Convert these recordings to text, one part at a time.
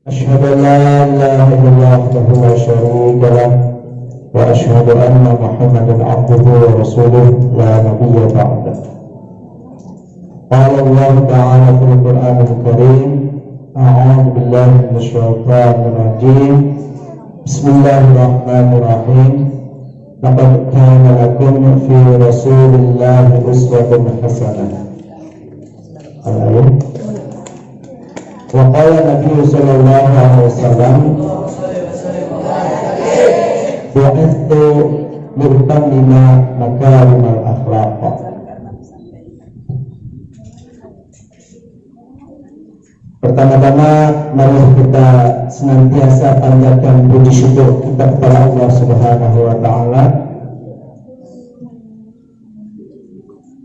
أشهد أن لا إله إلا الله وحده لا شريك له وأشهد أن محمدا عبده ورسوله لا نبي بعده. قال الله تعالى في القرآن الكريم: أعوذ بالله من الشيطان الرجيم. بسم الله الرحمن الرحيم. لقد كان لكم في رسول الله أسوة حسنة. وقال النبي صلى الله عليه وسلم: بعثت لأتمم مكارم الأخلاق. Pertama-tama mari kita senantiasa panjatkan puji syukur kita kepada Allah Subhanahu wa taala,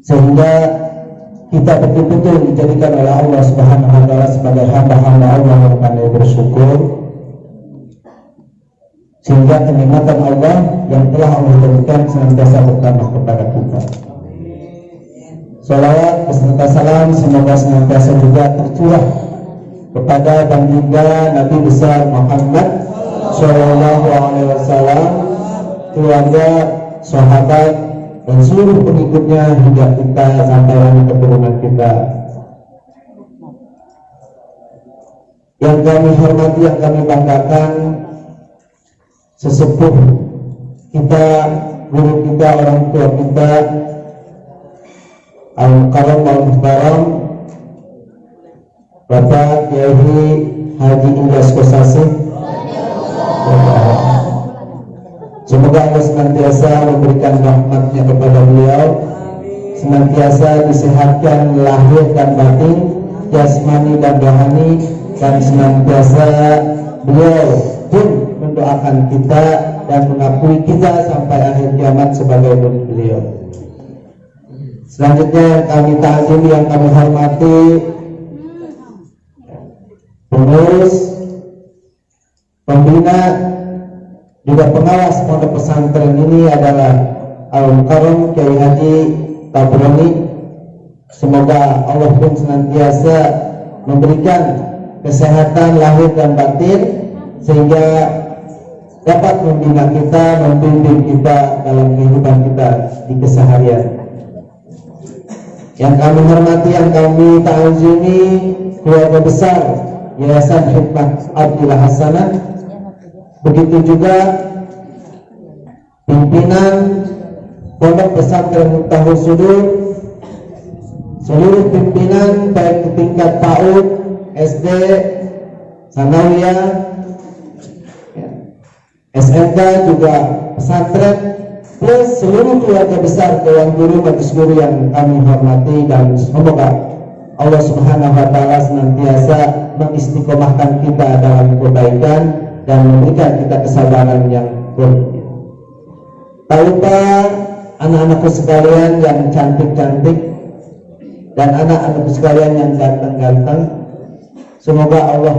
sehingga kita betul-betul dijadikan oleh Allah Subhanahu wa taala sebagai hamba-hamba Allah yang pandai bersyukur, sehingga kenikmatan Allah yang telah Allah berikan senantiasa bertambah kepada kita. Salawat beserta salam semoga senantiasa juga tercurah kepada baginda Nabi besar Muhammad Shallallahu Alaihi Wasallam, keluarga, sahabat, dan seluruh pengikutnya hingga kita sampai anak keturunan kita. Yang kami hormati, yang kami banggakan, sesepuh kita, guru kita, orang tua kita, Al-Mukarram Al-Muhtaram Bapak Kiai Haji Ilyas Kosasih. Semoga Allah senantiasa memberikan rahmatnya kepada beliau, senantiasa disehatkan lahir dan batin, jasmani dan rohani, dan senantiasa beliau pun mendoakan kita dan mengakui kita sampai akhir kiamat sebagai murid beliau. Selanjutnya yang kami ta'zimi, yang kami hormati, pengurus, pembina, juga pengawas pondok pesantren ini adalah Al-Mukarram Kiai Haji Tabrani. Semoga Allah pun senantiasa memberikan kesehatan lahir dan batin, sehingga dapat membina kita, membimbing kita dalam kehidupan kita di keseharian. Yang kami hormati, yang kami ta'zimi, keluarga besar Yayasan Hikmah Abdillah Hasanah, begitu juga pimpinan Pondok Pesantren Miftahul Sudur, seluruh pimpinan baik di tingkat PAUD, SD, Sanawiyah, SMK, juga pesantren, plus seluruh keluarga besar Dewan Guru, Majelis Guru yang kami hormati, dan semoga Allah Subhanahu wa taala senantiasa mengistiqomahkan kita dalam kebaikan dan memberikan kita kesabaran yang berlimpah. Tak lupa anak-anakku sekalian yang cantik-cantik dan anak-anakku sekalian yang ganteng-ganteng, semoga Allah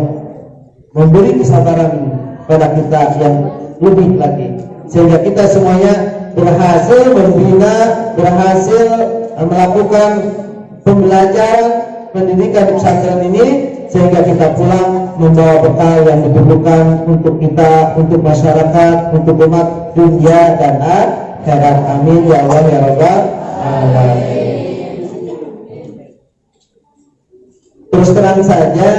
memberi kesabaran pada kita yang lebih lagi, sehingga kita semuanya berhasil membina, berhasil melakukan pembelajaran pendidikan di pesantren ini, sehingga kita pulang membawa bekal yang diperlukan untuk kita, untuk masyarakat, untuk umat dunia dan akhirat. Amin ya Allah ya Rabbal alamin. Terus terang saja,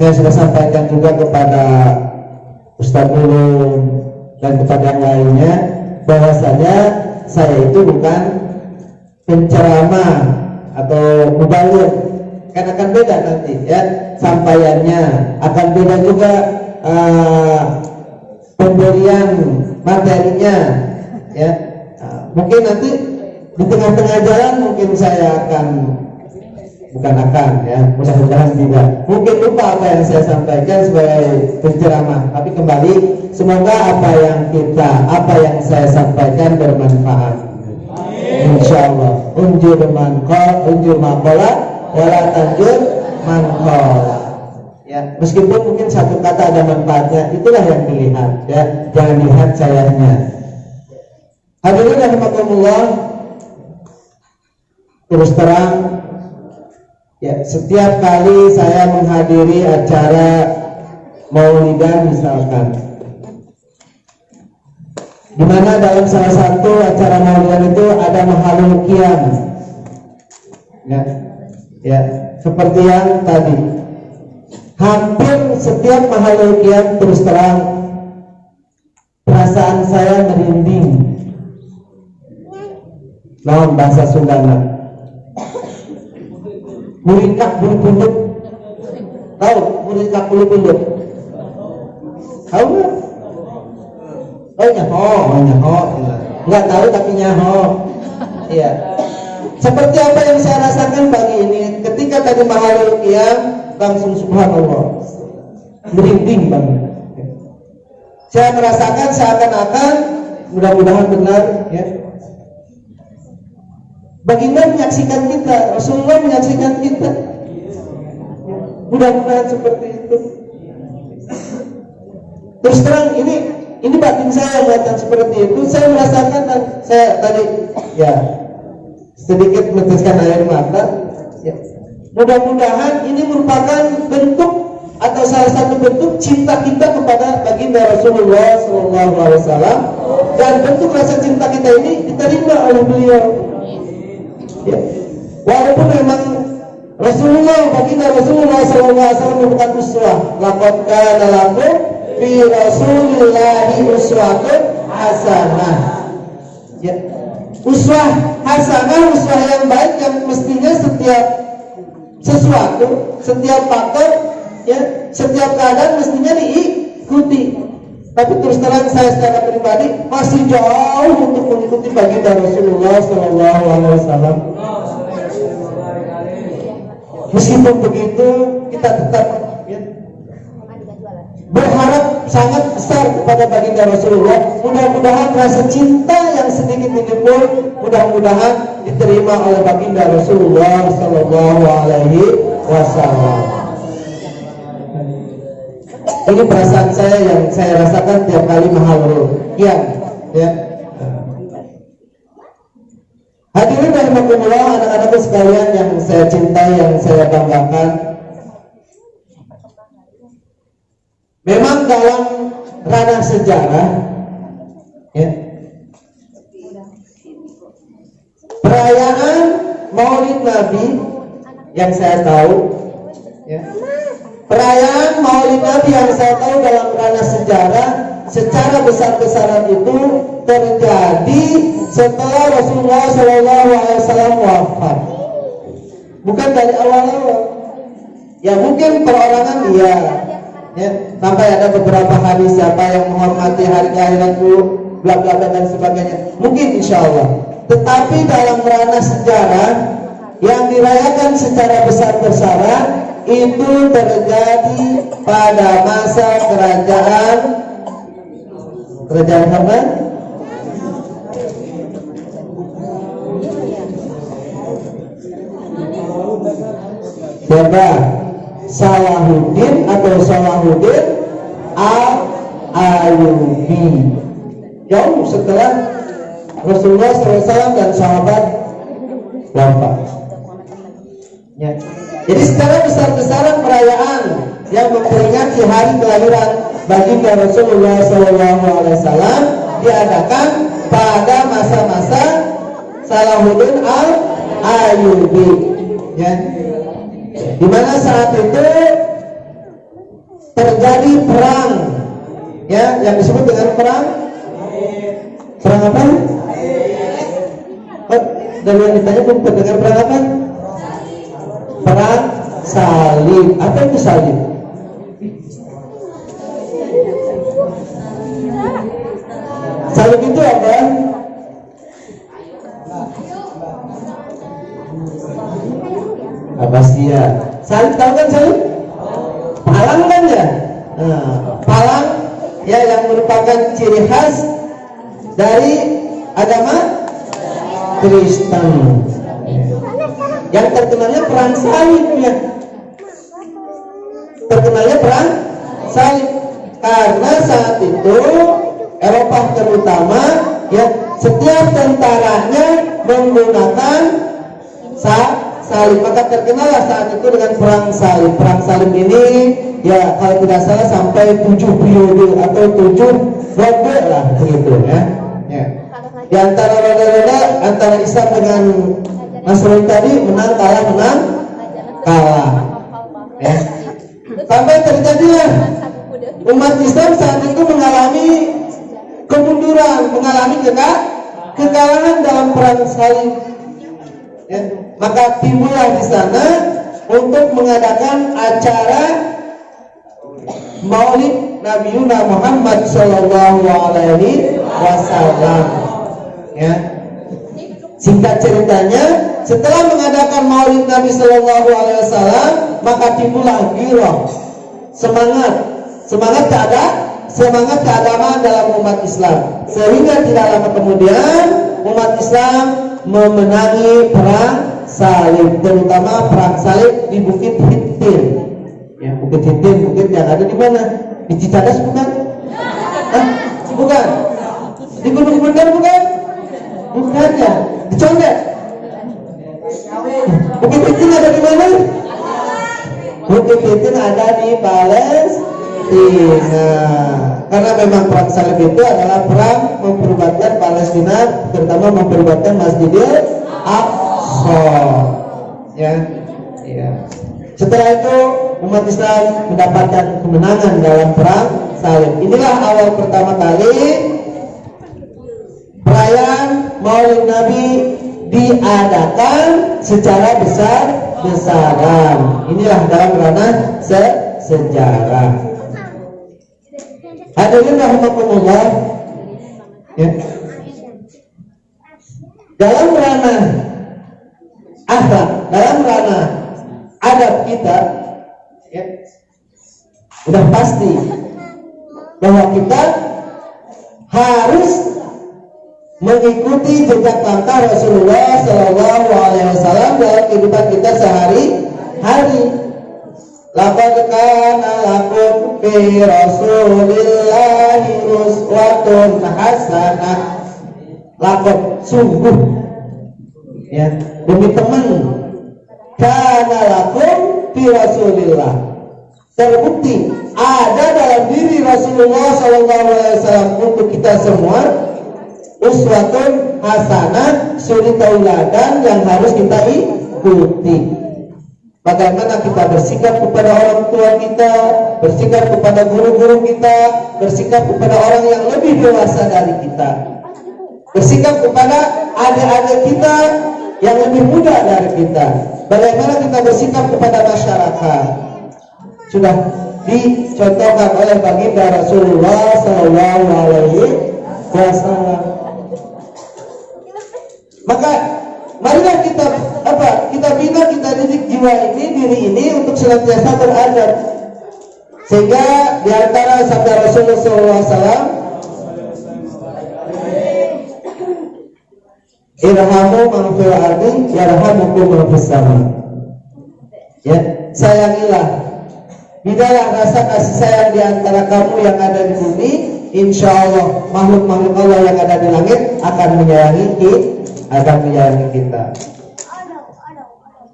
saya sudah sampaikan juga kepada Ustaz Ulum dan kepada yang lainnya, bahwasanya saya itu bukan penceramah atau mubaligh, kan akan beda nanti ya sampaiannya, akan beda juga pemberian materinya ya. Mungkin nanti di tengah-tengah jalan mungkin saya akan, bukan akan ya, mudah-mudahan tidak, mungkin lupa apa yang saya sampaikan sebagai penceramah, tapi kembali semoga apa yang saya sampaikan bermanfaat. Insyaallah. Unjur maqala wala tanjur man qala. Ya, meskipun mungkin satu kata ada manfaatnya, itulah yang dilihat ya, jangan lihat sayanya. Hadirin rahimakumullah, terus terang ya, setiap kali saya menghadiri acara maulidan misalkan, di mana dalam salah satu acara maulidan itu ada mahalul qiyam, ya seperti yang tadi. Hampir setiap mahalul qiyam terus terang perasaan saya merinding. Dalam bahasa Sundana, murikak bulu punduk. Tahu murikak bulu punduk? Tahu nggak? Oh nyaho, nggak tahu tapi nyaho. Iya. Seperti apa yang saya rasakan pagi ini, ketika tadi mahalul qiyam, langsung subhanallah, merinding banget. Saya merasakan seakan-akan, mudah-mudahan benar, ya. Baginda menyaksikan kita, Rasulullah menyaksikan kita. Mudah-mudahan seperti itu. Terus terang ini batin saya melihat seperti itu. Saya merasakan dan saya tadi ya sedikit meneteskan air mata. Ya. Mudah-mudahan ini merupakan bentuk atau salah satu bentuk cinta kita kepada baginda Rasulullah SAW, dan bentuk rasa cinta kita ini diterima oleh beliau. Ya. Walaupun memang baginda Rasulullah SAW merupakan uswah. Laqad kana lakum fi Rasulillahi uswatun hasanah. Ya. Uswah hasanah, uswah yang baik yang mestinya setiap sesuatu, setiap faktor, ya, setiap keadaan mestinya diikuti. Tapi terus terang saya secara pribadi masih jauh untuk mengikuti baginda Rasulullah SAW. Meskipun begitu, kita tetap berharap sangat besar kepada baginda Rasulullah. Mudah-mudahan rasa cinta yang sedikit ini pun mudah-mudahan diterima oleh baginda Rasulullah SAW. Ini perasaan saya yang saya rasakan tiap kali mahalul qiyam, ya. Hadirin rahimakumullah, anak-anakku sekalian yang saya cintai, yang saya banggakan. Memang dalam ranah sejarah, ya, perayaan Maulid Nabi yang saya tahu, ya, perayaan Maulid Nabi yang saya tahu dalam ranah sejarah secara besar-besaran itu terjadi setelah Rasulullah SAW wafat, bukan dari awal-awal. Ya mungkin perorangan iya, ya, sampai ada beberapa hadis siapa yang menghormati hari kelahiranku, bla bla bla dan sebagainya. Mungkin insya Allah. Tetapi dalam ranah sejarah yang dirayakan secara besar-besaran itu terjadi pada masa kerajaan apa? Siapa? Salahuddin atau Salahuddin Al-Ayyubi. Jauh setelah Rasulullah SAW dan sahabat wafat. Ya. Jadi secara besar-besaran perayaan yang memperingati hari kelahiran baginda Rasulullah SAW diadakan pada masa-masa Salahuddin Al-Ayyubi, ya. Di mana saat itu terjadi perang, ya, yang disebut dengan perang apa? Oh, dari yang ditanya pun terdengar perang apa? Perang salib. Apa itu salib? Salib itu apa? Abasia. Salib, tahu kan salib? Palang kan ya? Nah, palang ya yang merupakan ciri khas dari agama Kristen. Yang terkenalnya perang salib, ya. Terkenalnya perang salib karena saat itu Eropa terutama, ya, setiap tentaranya menggunakan salib. Maka terkenallah saat itu dengan perang salib. Perang salib ini ya kalau tidak salah sampai 7 periode atau 7 ronde lah begitu ya. Ya. Di antara ronde-ronde antara Islam dengan Nasrani tadi menang kalah menang kalah. Ya. Sampai terjadilah umat Islam saat itu mengalami kemunduran, mengalami kekalahan dalam perang salib. Ya. Maka timbullah di sana untuk mengadakan acara Maulid Nabi Muhammad Sallallahu Alaihi Wasallam. Ya. Singkat ceritanya, setelah mengadakan Maulid Nabi Sallallahu Alaihi Wasallam, maka timbullah giroh, semangat keagamaan dalam umat Islam, sehingga tidak lama kemudian umat Islam memenangi perang salib, terutama perang salib di Bukit Hittin. Ya, Bukit Hittin, bukit yang ada di mana? Di Cicadas bukan? Hah? Bukan? Di Gunung Bundar bukan? Bukan ya? Di Condet? Bukit Hittin ada di mana? Bukit Hittin ada di Palestina. Karena memang perang salib itu adalah perang memperebutkan Palestina, terutama memperebutkan Masjidil Aqsa. Ya. Setelah itu umat Islam mendapatkan kemenangan dalam perang salib. Inilah awal pertama kali perayaan Maulid Nabi diadakan secara besar-besaran. Inilah dalam ranah sejarah. Hadirin rahimakumullah. Ya. Dalam ranah akhlak, dalam ranah adab kita, ya, udah pasti bahwa kita harus mengikuti jejak langkah Rasulullah Sallallahu Alaihi Wasallam dalam kehidupan kita sehari-hari. Laqad kana lakum fi Rasulillahi uswatun hasanah. Laqad sungguh, ya, demi teman, kana lakum fi Rasulillah, terbukti ada dalam diri Rasulullah Sallallahu Alaihi Wasallam untuk kita semua uswatun hasanah, suri tauladan yang harus kita ikuti. Bagaimana kita bersikap kepada orang tua kita, bersikap kepada guru-guru kita, bersikap kepada orang yang lebih dewasa dari kita, bersikap kepada adik-adik kita yang lebih muda dari kita. Bagaimana kita bersikap kepada masyarakat sudah dicontohkan oleh baginda Rasulullah Sallallahu Alaihi Wasallam. Maka marilah kita bina, kita didik jiwa ini, diri ini untuk senantiasa beradab, sehingga di antara sabda Rasulullah SAW, irhamu man fil ardi yarhamukum man fis sama. Ya, sayangilah, bidalah rasa kasih sayang di antara kamu yang ada di bumi, insya Allah makhluk-makhluk Allah yang ada di langit akan menyayangi kita.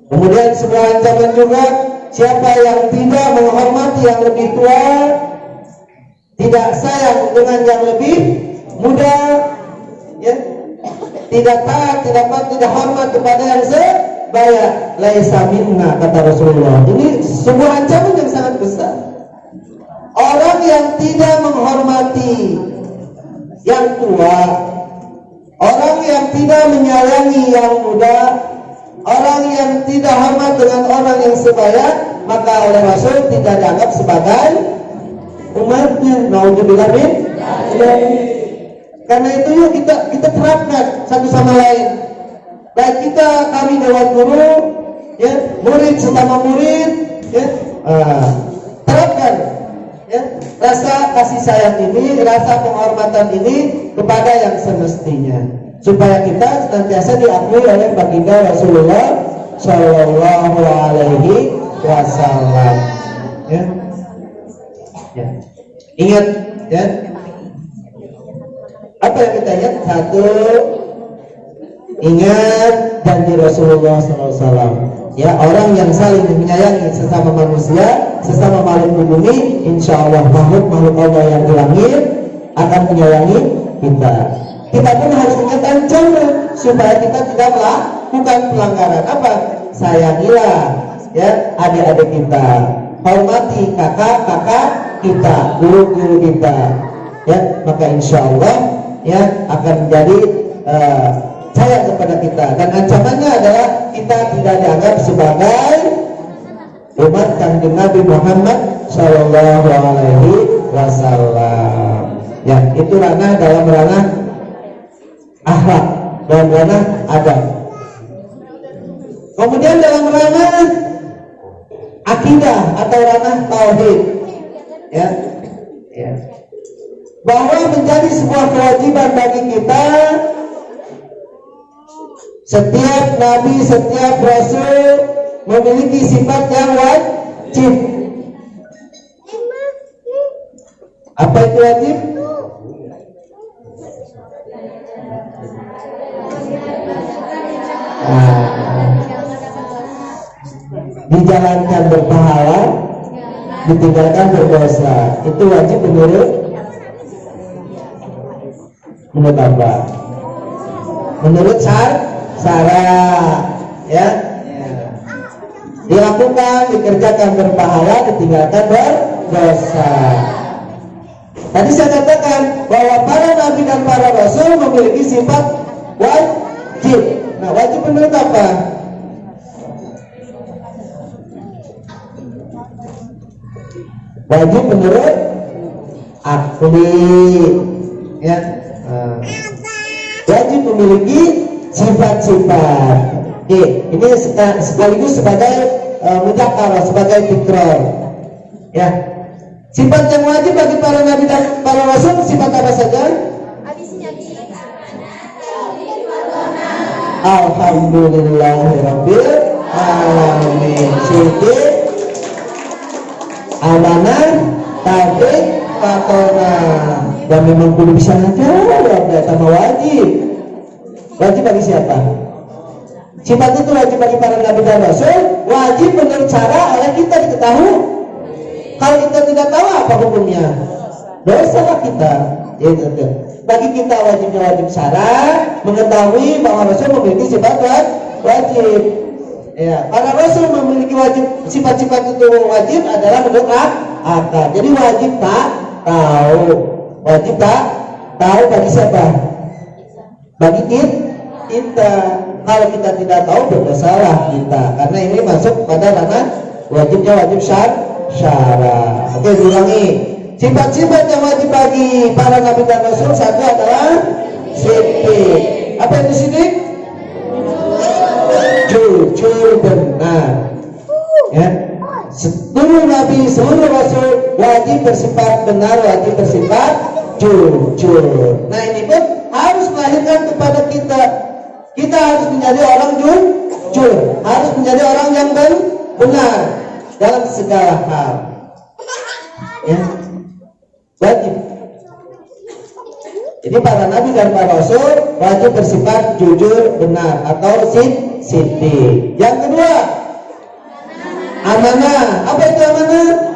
Kemudian sebuah ancaman juga, siapa yang tidak menghormati yang lebih tua, tidak sayang dengan yang lebih muda, ya, tidak taat, tidak hormat kepada yang sebaya, laisa minna, kata Rasulullah. Ini sebuah ancaman yang sangat besar. Orang yang tidak menghormati yang tua, orang yang tidak menyayangi yang muda, orang yang tidak hormat dengan orang yang sebaya, maka oleh Rasul tidak dianggap sebagai umatnya. Naudzubillah min. Karena itu yuk kita terapkan satu sama lain. Baik kita, kami dewan guru, ya, murid sesama murid, ya, terapkan, ya, rasa kasih sayang ini, rasa penghormatan ini kepada yang semestinya, supaya kita senantiasa diakui oleh baginda Rasulullah Sallallahu Alaihi Wasallam. Ya. Ya. Ingat, ya. Apa yang kita ingat? Satu, ingat janji Rasulullah SAW. ya orang yang saling menyayangi sesama manusia, sesama makhluk bumi, insya Allah makhluk Allah yang di langit akan menyayangi kita. Kita pun harus ingat ancaman supaya kita tidak melakukan pelanggaran. Apa? Sayangilah ya adik-adik kita, hormati kakak-kakak kita, guru-guru kita, ya maka insya Allah ya akan menjadi sayang kepada kita. Dan ancamannya adalah kita tidak dianggap sebagai umat Kanjeng Nabi Muhammad Shallallahu Alaihi Wasallam. Ya itu ranah dalam ranah akhlak dan ranah adab. Kemudian dalam ranah akidah atau ranah tauhid, ya, bahwa menjadi sebuah kewajiban bagi kita, setiap nabi, setiap rasul memiliki sifat yang wajib. Apa itu wajib? Dijalankan berpahala, ditinggalkan berdosa. Itu wajib menurut apa? Menurut syarat, ya. Dilakukan, dikerjakan berpahala, ditinggalkan berdosa. Tadi saya katakan bahwa para nabi dan para rasul memiliki sifat wajib. Nah, wajib menurut apa? Wajib menurut akli, ya. Wajib memiliki sifat-sifat. Oke, ini sekaligus sebagai mujakarah, sebagai tikrar. Ya, sifat yang wajib bagi para nabi dan para rasul sifat apa saja? Alhamdulillahirabbil alamin. Siddiq, amanah, tabligh, fatona. Dan memang kudu bisa ngajawab, sama wajib. Wajib bagi siapa? Sifat itu wajib bagi para nabi dan rasul. Wajib menurut cara oleh kita diketahui. Kalau kita tidak tahu apa hukumnya, dosa lah kita. Ya, gitu. Bagi kita wajibnya wajib syarat, mengetahui bahwa rasul memiliki sifat wajib. Ya, para rasul memiliki wajib, sifat-sifat itu wajib adalah menurut akal. Jadi wajib tak tahu. Wajib tak tahu bagi siapa? Bagi kita. Kalau kita tidak tahu berdosalah kita, karena ini masuk pada ranah wajibnya wajib syarat. Oke, diulangi. Sifat-sifat yang wajib bagi para nabi dan rasul, satu adalah siddiq. Apa itu siddiq? Jujur benar. Ya. Seluruh nabi, seluruh rasul wajib bersifat benar, wajib bersifat jujur. Nah, ini pun harus melahirkan kepada kita. Kita harus menjadi orang jujur, harus menjadi orang yang benar dalam segala hal. Ya. Wajib. Jadi para nabi dan para rasul wajib bersifat jujur, benar atau siddiq. Yang kedua, amanah. Apa itu amanah?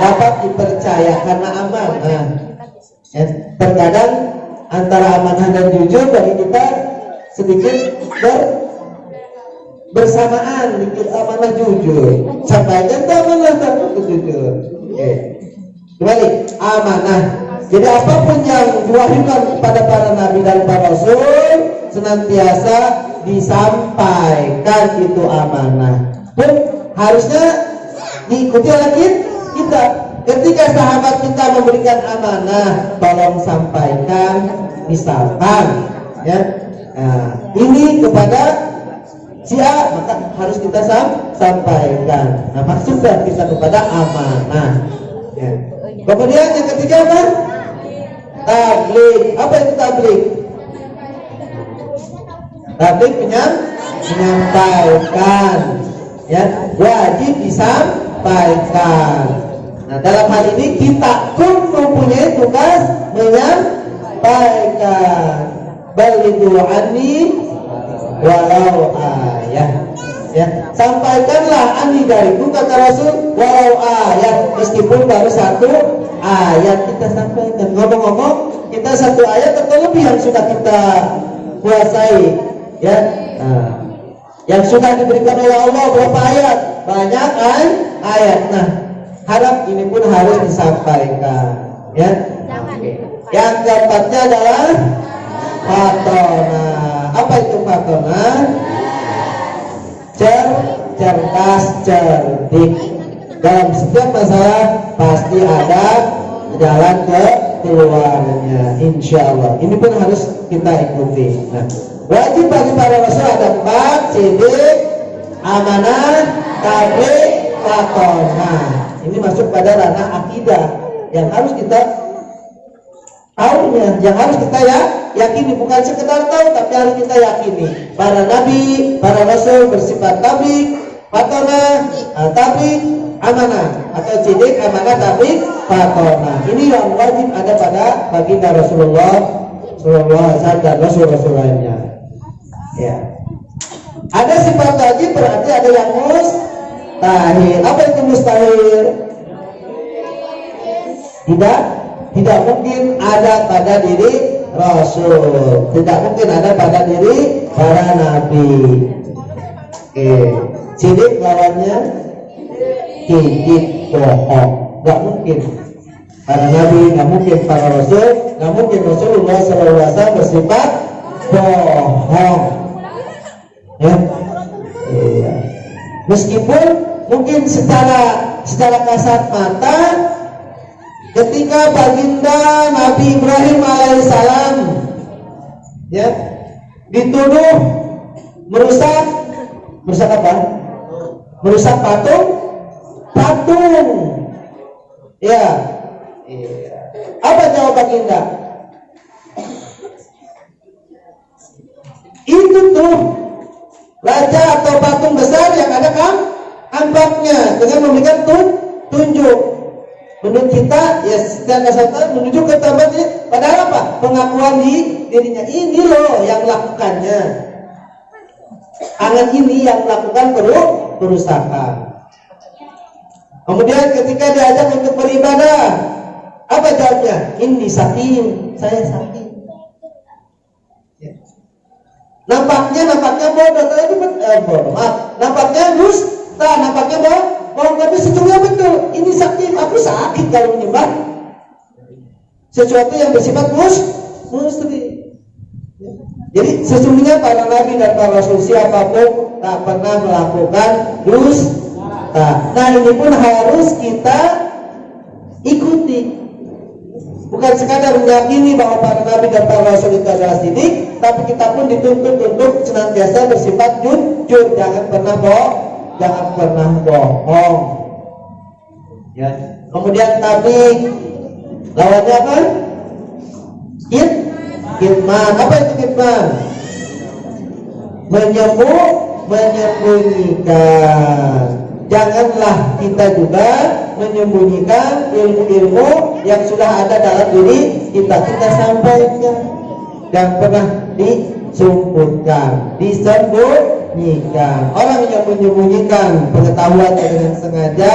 Dapat dipercaya karena amanah. Ya, terkadang antara amanah dan jujur bagi kita sedikit bersamaan, dikit amanah jujur. Sampaikan amanah tapi jujur. Oke. Kembali, amanah. Jadi apapun yang diwahyukan kepada para nabi dan para rasul senantiasa disampaikan, itu amanah. Pun harusnya diikuti oleh kita. Ketika sahabat kita memberikan amanah, tolong sampaikan, misalkan, ya, ini kepada si A, maka harus kita sampaikan. Nah, maksudnya kita kepada amanah. Ya. Kemudian yang ketiga apa? Tabligh. Apa itu tabligh? Tabligh menyampaikan. Ya, wajib disampaikan. Nah, dalam hal ini kita pun mempunyai tugas menyampaikan. Balighu anni walau ayah. Ya, sampaikanlah ani dariku kata Rasul walau ayat, meskipun baru satu ayat kita sampaikan. Ngomong-ngomong, kita satu ayat atau lebih yang sudah kita kuasai, ya. Nah, yang sudah diberikan oleh Allah berapa ayat? Banyak kan ayat. Nah, harap ini pun harus disampaikan, ya. Yang keempatnya adalah fatona. Apa itu fatona? Cerdas, cerdik. Dalam setiap masalah pasti ada jalan keluarnya, insya Allah. Ini pun harus kita ikuti. Nah, wajib bagi para rasul ada 4: sidik, amanah, tabligh, fatonah. Ini masuk pada ranah akidah yang harus kita tahunya, yang harus kita yakini, bukan sekedar tahu tapi harus kita yakini. Para nabi, para rasul bersifat tabligh, fatonah, tabligh, amanah, atau sidik, amanah, tabligh, fatonah. Ini yang wajib ada pada baginda Rasulullah sallallahu alaihi wasallam dan rasul-rasul lainnya. Ya. Ada sifat wajib berarti ada yang mustahil. Apa itu mustahil? Tidak mungkin ada pada diri Rasul, tidak mungkin ada pada diri para nabi. Sidik lawannya kikit, bohong. Gak mungkin para nabi, gak mungkin para rasul, gak mungkin Rasulullah SAW bersifat bohong, ya. Iya. Meskipun mungkin secara kasat mata ketika baginda Nabi Ibrahim alaihissalam, ya, dituduh merusak apa? Merusak patung, ya. Apa jawab baginda? Itu tuh raja atau patung besar yang ada kampaknya dengan memberikan tunjuk. Menurut kita, ya secara kasar menuju ke tempatnya, padahal apa? Pengakuan di dirinya, ini loh yang lakukannya. Angan ini yang melakukan perusakan. Kemudian ketika diajak untuk beribadah, apa jawabnya? Ini saking, saya saking. Ya. Nampaknya bodoh, maaf. Nampaknya dusta, nampaknya bohong, tapi sesungguhnya betul. Ini sakit, aku sakit kalau menyembah sesuatu yang bersifat mustahil. Jadi sesungguhnya para nabi dan para rasul siapapun tak pernah melakukan dusta. Nah, ini pun harus kita ikuti. Bukan sekadar meyakini bahwa para nabi dan para rasul itu adalah sidik, tapi kita pun dituntut untuk senantiasa bersifat jujur, jangan pernah bohong. Ya. Kemudian tabligh lawannya apa? Kitman. Apa itu kitman? Menyembunyikan. Janganlah kita juga menyembunyikan ilmu-ilmu yang sudah ada dalam diri kita. Kita sampaikan dan pernah disembunyikan. Orang yang menyembunyikan pengetahuannya dengan sengaja,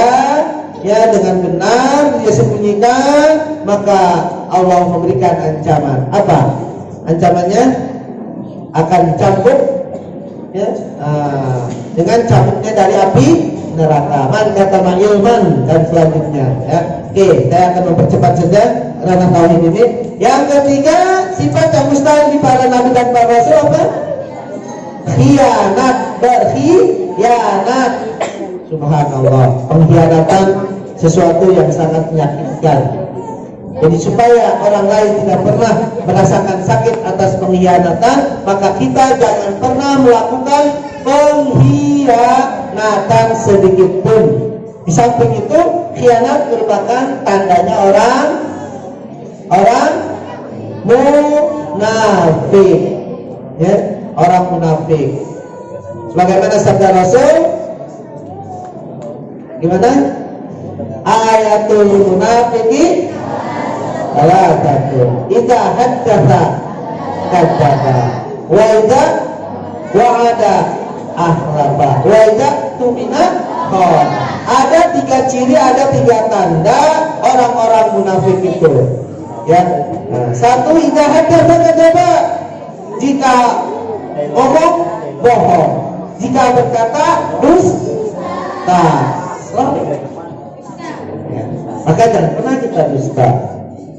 ya, dengan benar dia sembunyikan, maka Allah memberikan ancaman. Apa ancamannya? Akan dicambuk, ya, dengan cambuknya dari api neraka. Man kata ilman dan selanjutnya, ya. Oke, saya akan mempercepat saja ranah tauhid ini. Yang ketiga, sifat yang mustahil di para nabi dan para rasul apa? Berkhianat. Subhanallah, pengkhianatan sesuatu yang sangat menyakitkan. Jadi supaya orang lain tidak pernah merasakan sakit atas pengkhianatan, maka kita jangan pernah melakukan pengkhianatan sedikit pun. Di samping itu, khianat merupakan tandanya orang munafik, ya, orang munafik. Sebagaimana sabda Rasul, gimana? Ayatul munafiki salatun, idza haddatsa kadzdzaba wa idza wa'ada ahlafa wa idza tumina khon. Ada 3 ciri, ada 3 tanda orang-orang munafik itu. Ya. Nah, 1 idza hadatsa kadzaba. Jika ngomong bohong, jika berkata dusta. Ya. Maka jangan pernah kita dusta.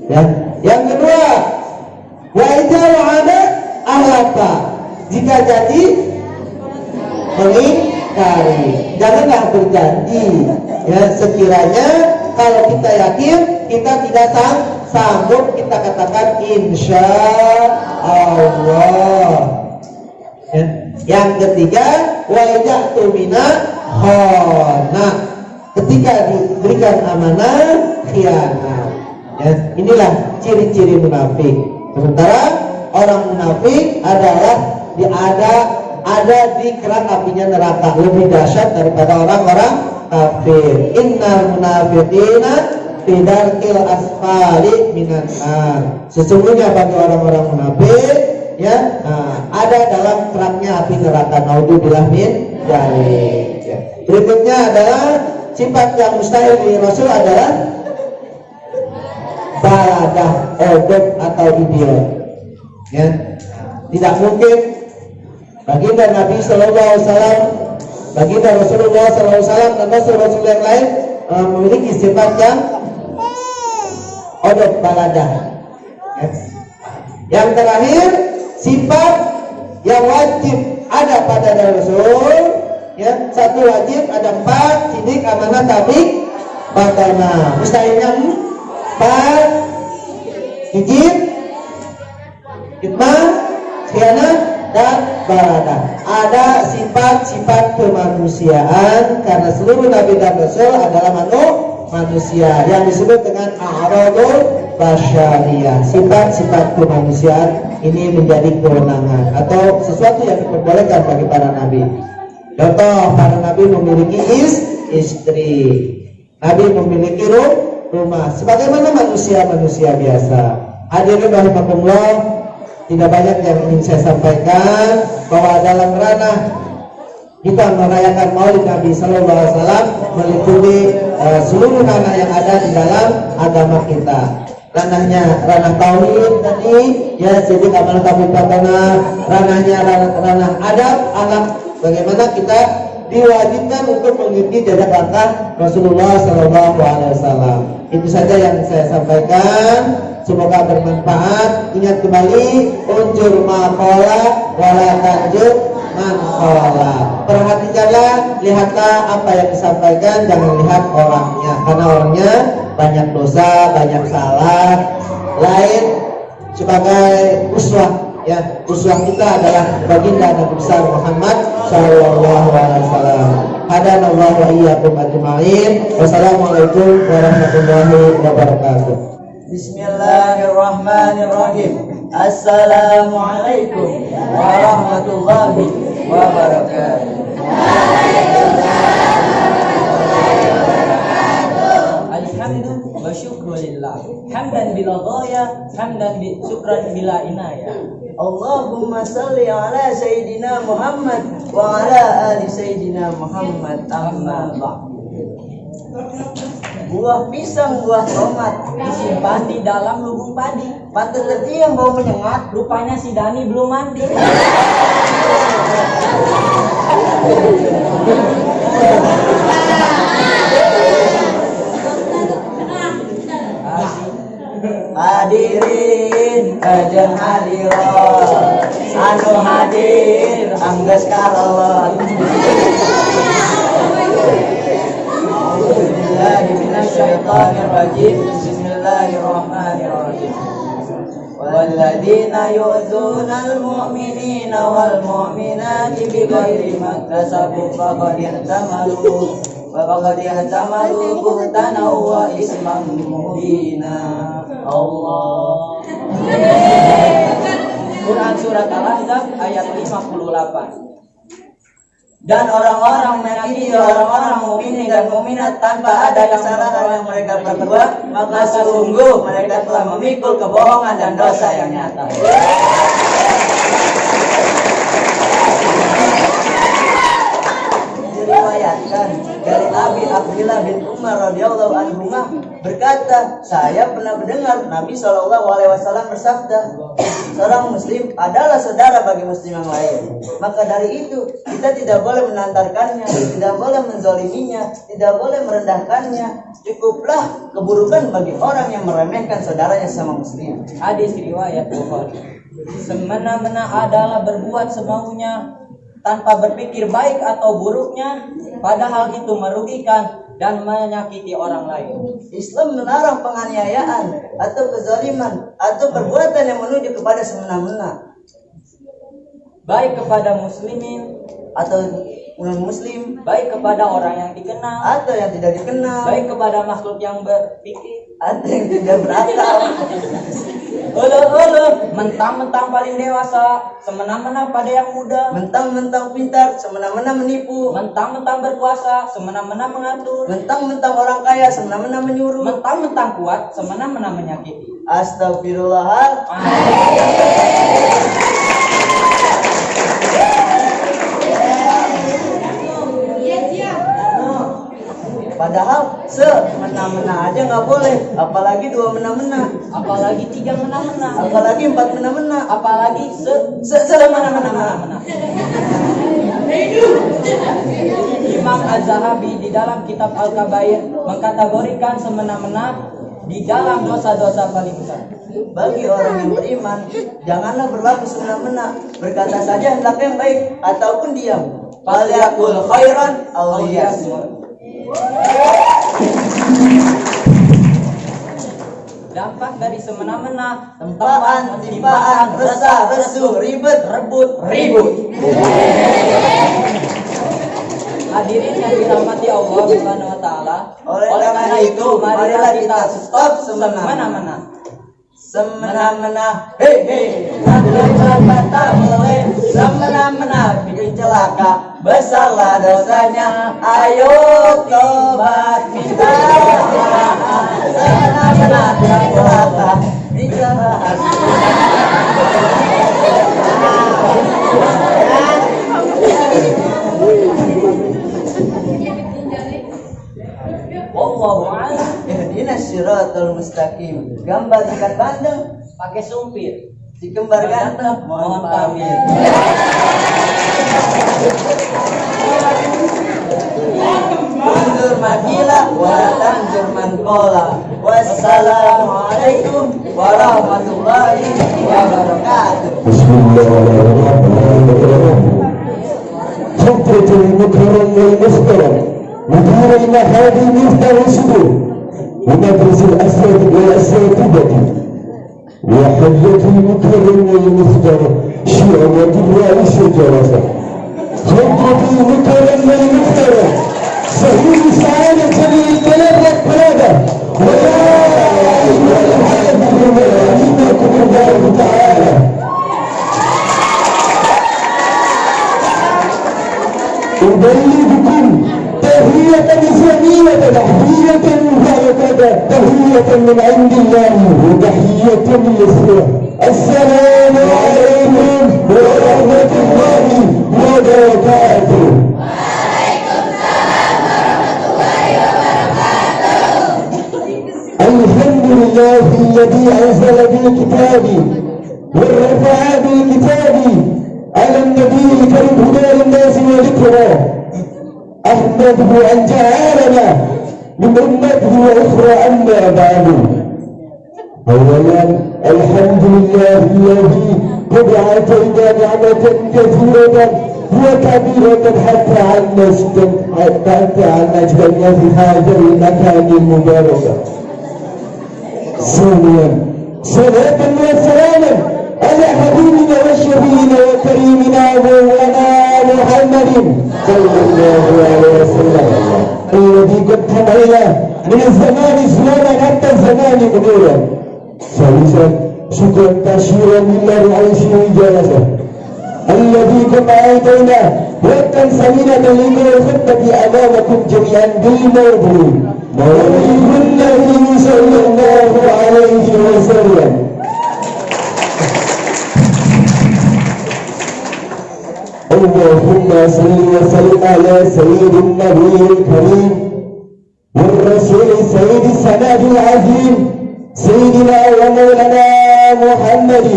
Ya. Yang kedua, wa idza wa'ada ahlafa. Jika jadi mengingkari, janganlah berjanji. Ya, sekiranya kalau kita yakin, kita tidak sanggup, kita katakan insya Allah. Ya. Yang ketiga, wa idza tumina khana. Ketika diberikan amanah, khianat. Ya, inilah ciri-ciri munafik. Sementara orang munafik adalah ada di kerak apinya neraka, lebih dahsyat daripada orang-orang kafir. Innal munafiqina fi darkil asfali minan nar. Sesungguhnya bagi orang-orang munafik, ya, ada dalam keraknya api neraka. Naudzubillah min dzalik. Ya. Berikutnya adalah sifat yang mustahil di Rasul adalah baladah, odot atau idiot. Ya. Tidak mungkin baginda Nabi Sallallahu Alaihi Wasallam, baginda Rasulullah Sallallahu Alaihi Wasallam dan Rasul-Rasul yang lain memiliki sifat yang odot, baladah. Ya. Yang terakhir, sifat yang wajib ada pada Rasul. Ya, 1 wajib, ada 4, sidik, amanah, tabligh, badana. Mustahilnya 4, hijib, khidmah, khianat, dan baradah. Ada sifat-sifat kemanusiaan karena seluruh nabi dan rasul adalah manusia yang disebut dengan a'radul basyariyah. Sifat-sifat kemanusiaan ini menjadi kewenangan atau sesuatu yang diperbolehkan bagi para nabi. Contoh, para nabi memiliki istri, nabi memiliki rumah, sebagaimana manusia-manusia biasa. Hadirin rahimakumullah, tidak banyak yang ingin saya sampaikan bahwa dalam ranah kita merayakan Maulid Nabi Sallallahu Alaihi Wasallam meliputi seluruh ranah yang ada di dalam agama kita. Ranahnya ranah tauhid tadi, ya, sidik, amanah, tabligh, badana. Ranahnya ranah adab, akhlak. Bagaimana kita diwajibkan untuk mengikuti jejak langkah Rasulullah Sallallahu Alaihi Wasallam. Itu saja yang saya sampaikan. Semoga bermanfaat. Ingat kembali, unjur maqala wala tanjur man qala. Perhatikanlah, lihatlah apa yang disampaikan, jangan lihat orangnya, karena orangnya banyak dosa, banyak salah. Lain sebagai uswah. Ya, uswah kita adalah baginda Nabi besar Muhammad Sallallahu Alaihi Wasallam. Hadanallahu wa iyyakum ajma'in. Wassalamualaikum warahmatullahi wabarakatuh. Bismillahirrahmanirrahim. Assalamualaikum warahmatullahi wabarakatuh. Alhamdulillah wa syukrulillah. Hamdan bila ghaya, hamdan bi syukran bila inayah. Allahumma salli ala Sayyidina Muhammad wa ala ali Sayyidina Muhammad. Amma ba'du. Buah pisang, buah tomat disimpan di dalam lubung padi. Pantas letih yang bau menyengat. Rupanya si Dani belum mandi. Hadirin kajian hadirin anu hadir anggas kalawat. Bismillahirrahmanirrahim. Walladzina yu'dzunal mu'minina wal mu'minati bighairi maktasabu faqad ihtamalu buhtanan wa isman mubina. Allah. Quran surat Al-Ahzab ayat 58. Dan orang-orang menyakiti orang-orang mukmin dan mukminat tanpa ada kesalahan yang mereka perbuat, maka sungguh mereka telah memikul kebohongan dan dosa yang nyata. diriwayatkan dari Abi Abdillah bin Umar radhiyallahu anhu berkata, saya pernah mendengar Nabi SAW bersabda, seorang muslim adalah saudara bagi muslim yang lain. Maka dari itu kita tidak boleh menantarkannya, tidak boleh menzaliminya, tidak boleh merendahkannya. Cukuplah keburukan bagi orang yang meremehkan saudaranya sama muslim. Hadis riwayat Bukhari. Semena-mena adalah berbuat semaunya tanpa berpikir baik atau buruknya, padahal itu merugikan dan menyakiti orang lain. Islam melarang penganiayaan atau kezaliman atau perbuatan yang menuju kepada semena-mena, Baik kepada muslimin atau non-muslim, baik kepada orang yang dikenal, atau yang tidak dikenal, baik kepada makhluk yang berpikir. atau yang tidak berakal. Mentang-mentang paling dewasa, semena-mena pada yang muda. Mentang-mentang pintar, semena-mena menipu. Mentang-mentang berkuasa, semena-mena mengatur. Mentang-mentang orang kaya, semena-mena menyuruh. Mentang-mentang kuat, semena-mena menyakiti. Astagfirullah. Padahal semena-mena aja nggak boleh, apalagi 2 mena-mena, Apalagi 3 mena-mena, apalagi 4 mena-mena, apalagi semena-mena. Imam Az-Zahabi di dalam kitab Al-Kabair mengkategorikan semena-mena di dalam dosa-dosa paling besar. Bagi orang yang beriman, janganlah berlaku semena-mena, berkata saja hendaknya yang baik ataupun diam. Falyaqul khairan aw liyasmut. Dampak dari semena-mena, Tempaan, timpaan, resah, resuh, ribet, ribut. Hadirin yang dirahmati Allah Subhanahu wa taala. Oleh karena itu, marilah kita stop semena-mena. Semena-mena, hei, kata boleh. Semena-mena bikin celaka, besarlah dosanya. Ayo tobat minta maaf. Semena-mena bikin celaka, bicara. Wallahu a'lam. Ihdinas siratal mustaqim. Gambar ikan bandeng Pakai sumpit. si kembar ganteng mohon pamit. Mundur makilah watan Jerman kola. Wassalamualaikum warahmatullahi wabarakatuh. Bismillahirrahmanirrahim. حضرة المكرم والمحترم مديرنا هذه مفتاح الصدور ومدرسة الأساتذة والأساتذة وحية المكرم والمحترم شعبة الرئيس الجلسة حضرة المكرم والمحترم صحيح سعادة للبلد والبلد ولا الحمد لله إنكم الله تعالى. أبلغكم تحية إسلامية تحية مباركة تحية من عند الله وتحية للإسلام. السلام عليكم ورحمة الله وبركاته. الحمد لله الذي أنزل بالكتاب ورفع بالكتاب على النبي الكريم هدى للناس وذكرى. أحمده أن جعلنا من أمته وأخرى. أما بعد، أولا الحمد لله الذي قد آتينا نعمة كثيرة وكبيرة حتى عن أجلنا في هذا المكان المبارك. ثانيا صلاة وسلاما على حبيبنا وشفينا وكريمنا مولانا محمد صلى الله عليه وسلم الذي قد تمينا من الزمان زمانا حتى الزمان قدورا. ثالثا شكرا كثيرا لله عيش وجلسه الذي قد آتينا وقتا سمينة للخطة أمامكم جميعا بالموضوع مولد النبي صلى الله عليه وسلم. اللهم صل وسلم على سيد النبي الكريم والرسول سيد السماء العظيم سيدنا ومولانا محمد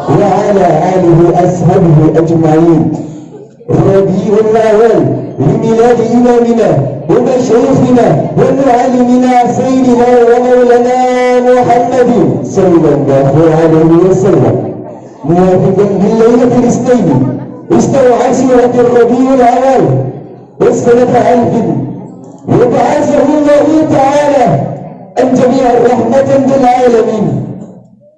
وعلى آله أصحابه أجمعين. الربيع الأول لميلاد إمامنا ومشايخنا ومعلمنا سيدنا ومولانا محمد صلى الله عليه وسلم، موافقا بالليلة الاثنين استوعب سورة الربيع الأول والسنة 1000 وبعثه الله تعالى أن جميع رحمة للعالمين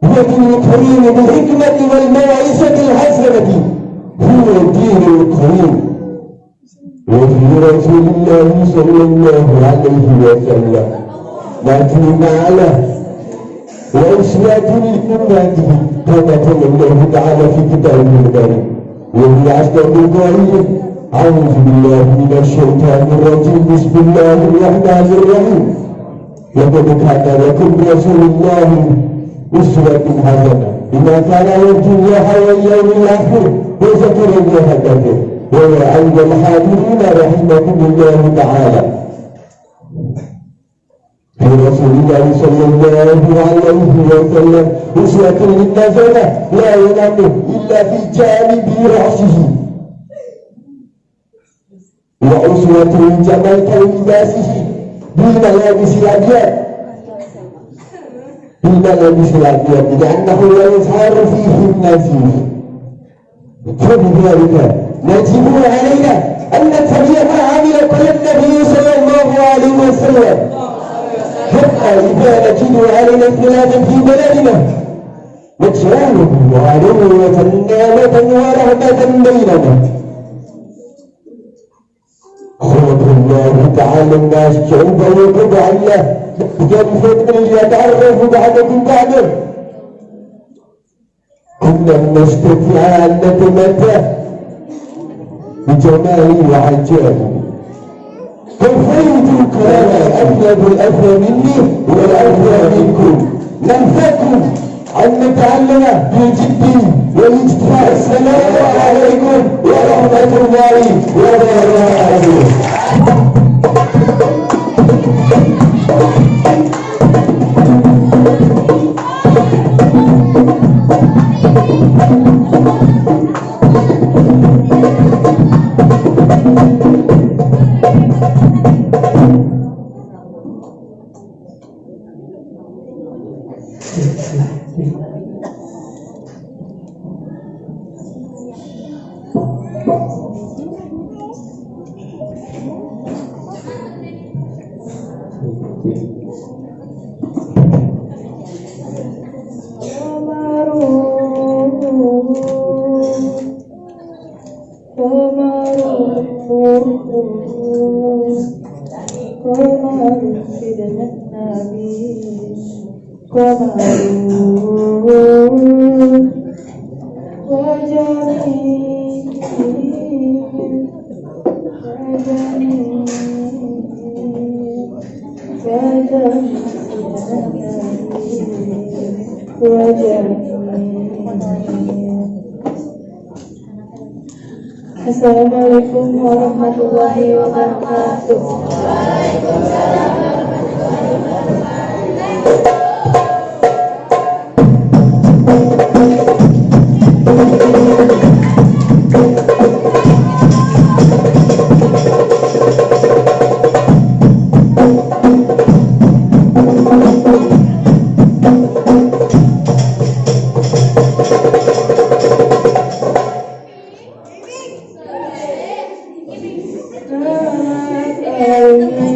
ودين الكريم بالحكمة والموعظة الحسنة هو الدين القويم. وفي رسول الله صلى الله عليه وسلم نحن معنا وأسوة لأمته كما قال الله تعالى في كتابه الكريم وهي أصدق القائلين. أعوذ بالله من الشيطان الرجيم بسم الله الرحمن الرحيم. لقد كان لكم رسول الله أسوة حسنة لمن كان يرجو الله واليوم الآخر وذكر الله كثيرا ويعود الحاضرين رحمكم الله تعالى. في رسول الله صلى الله عليه وسلم أسوة للنزلة لا ينام إلا في جانب رأسه، وأسوة الجمال كلباسه بالملابس الأبيض لأنه لا يظهر فيه النزيف. فبذلك يجب علينا أن نتبع ما عمل كل النبي صلى الله عليه وسلم، حتى إذا نجد علينا اختلافا في بلدنا نجعله عدوة نعمة ورحمة بيننا. خلق الله تعالى الناس شعوبا وقبعا بجانب ليتعرف بعضكم بعضا. كنا نستطيع أن نتمتع بجمال وعجائب. فالفيض كان أبلغ الأفوى مني والأفوى منكم. ننفكم أن نتعلم بجد والاجتهاد. السلام عليكم ورحمة الله وبركاته. Assalamualaikum warahmatullahi wabarakatuh. Waalaikumsalam warahmatullahi wabarakatuh.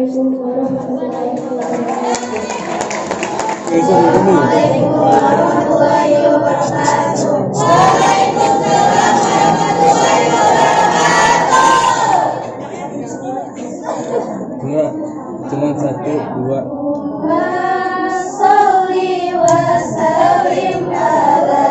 Assalamualaikum warahmatullahi wabarakatuh. warahmatullahi wabarakatuh. Waalaikumsalam warahmatullahi wabarakatuh. Cuma satu dua. Sholli wa sallim ala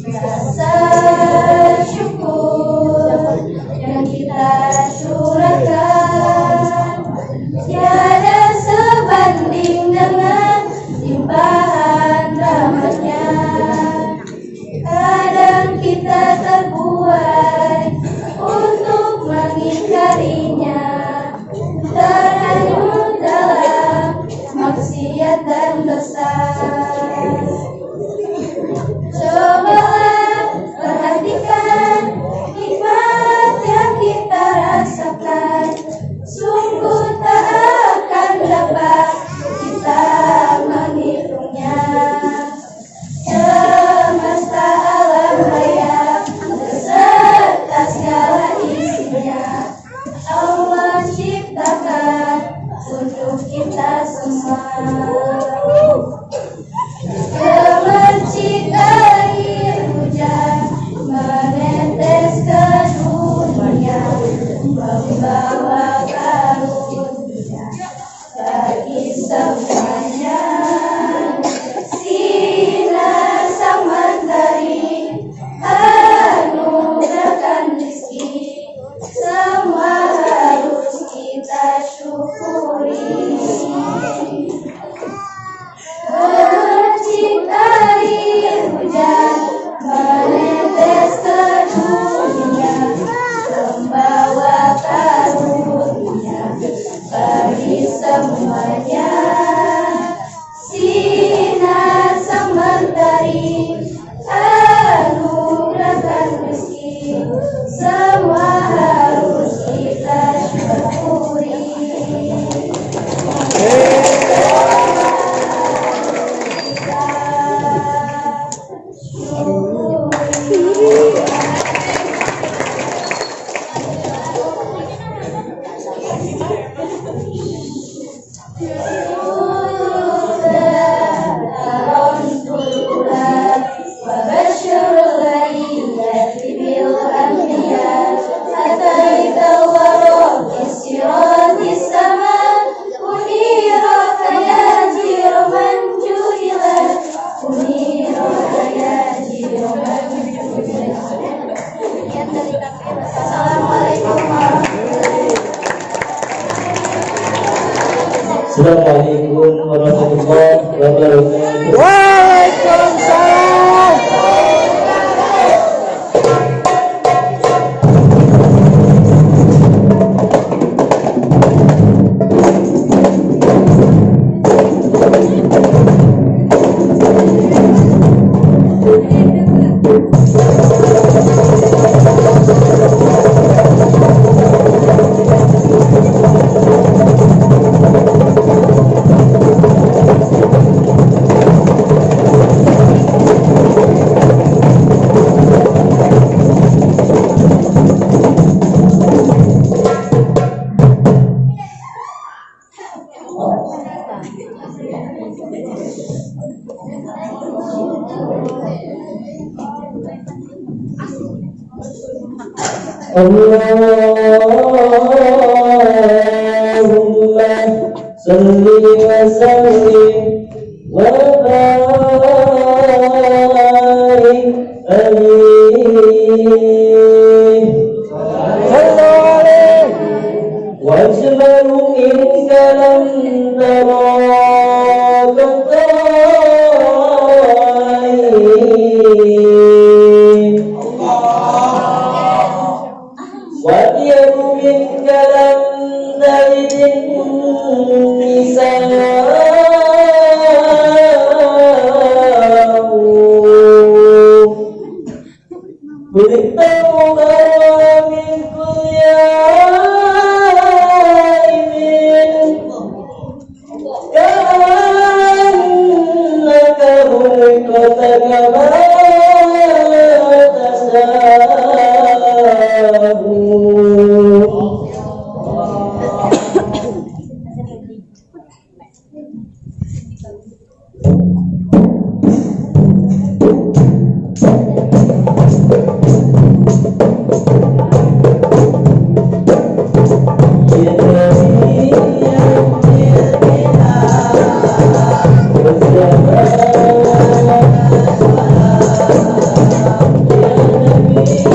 Rasa syukur yang kita curahkan tiada sebanding dengan limpahan rahmatnya. kita terbuai untuk mengingkarinya, terhanyut dalam maksiat dan dosa. Cobalah perhatikan nikmat yang kita rasakan, sungguh tak akan dapat kita menghitungnya. Semesta alam raya beserta segala isinya Allah ciptakan untuk kita semua. Menciptai hujan menetes ke dunia, membawa karunia bagi semuanya. Sinar sang mentari anugerahkan rezeki, semua harus kita syukuri. Menciptai hujan menetes ke dunia, membawa karunia bagi semuanya. Sinar sang mentari anugerahkan rezeki, semua harus kita syukuri. Assalamualaikum warahmatullahi wabarakatuh. Waalaikumsalam. Allahumma salli wa sallim wa barik alaihi wajmalu minka lam tara وَأَطْيَبُ مِنْكَ لَمْ تَلِدِ النِّسَاءُ خُلِقْتَ مُبَرَّأً مِنْ كُلِّ عَيْبٍ كَأَنَّكَ خُلِقْتَ كَمَا Thank you.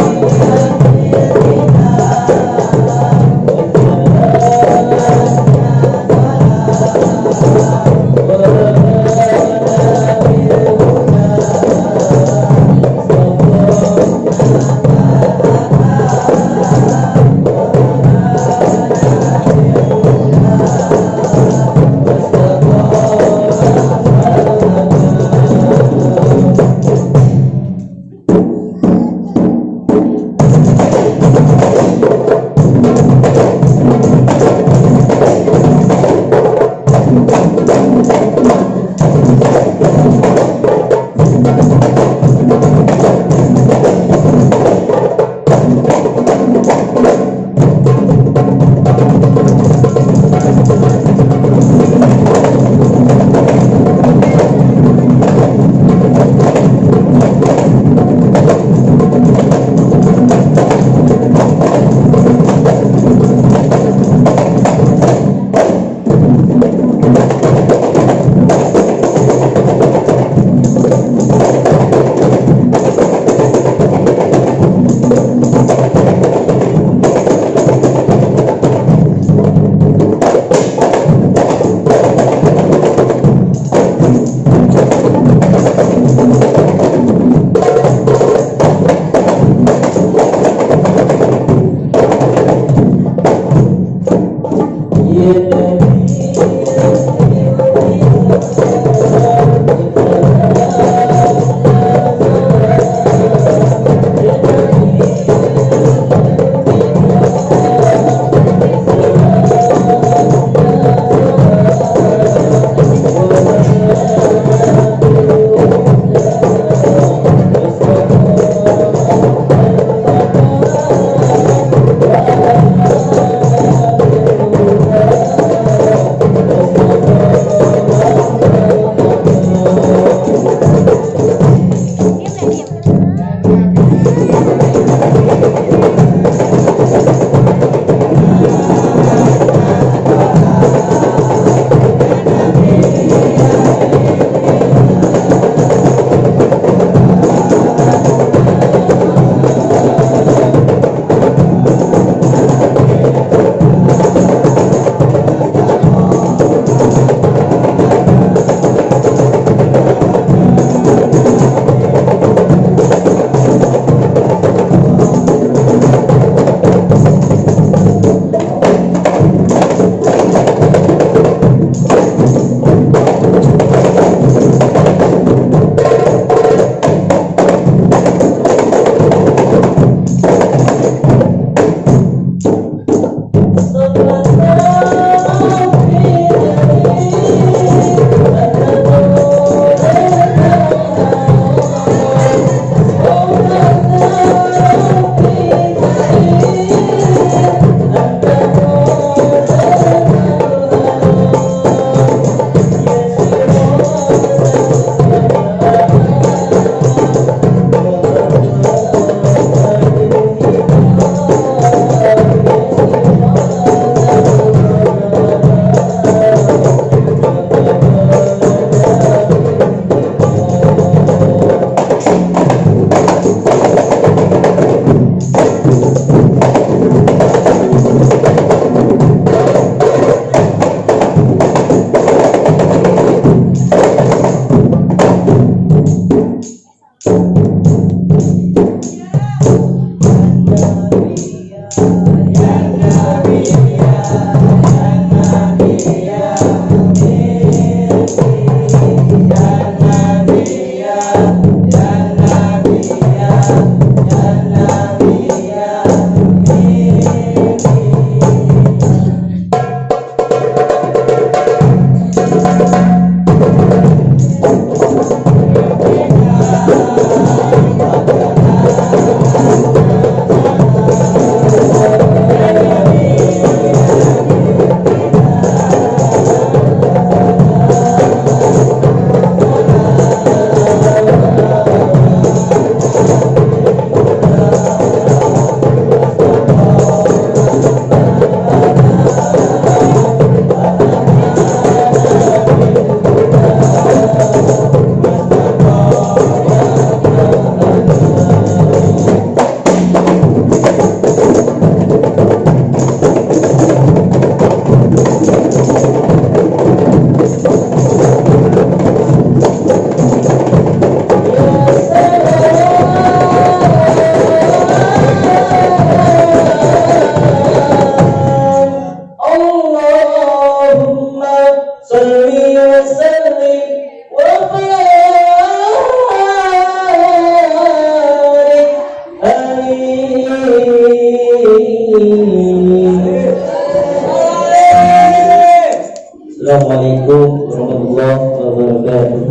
Assalamualaikum warahmatullahi wabarakatuh.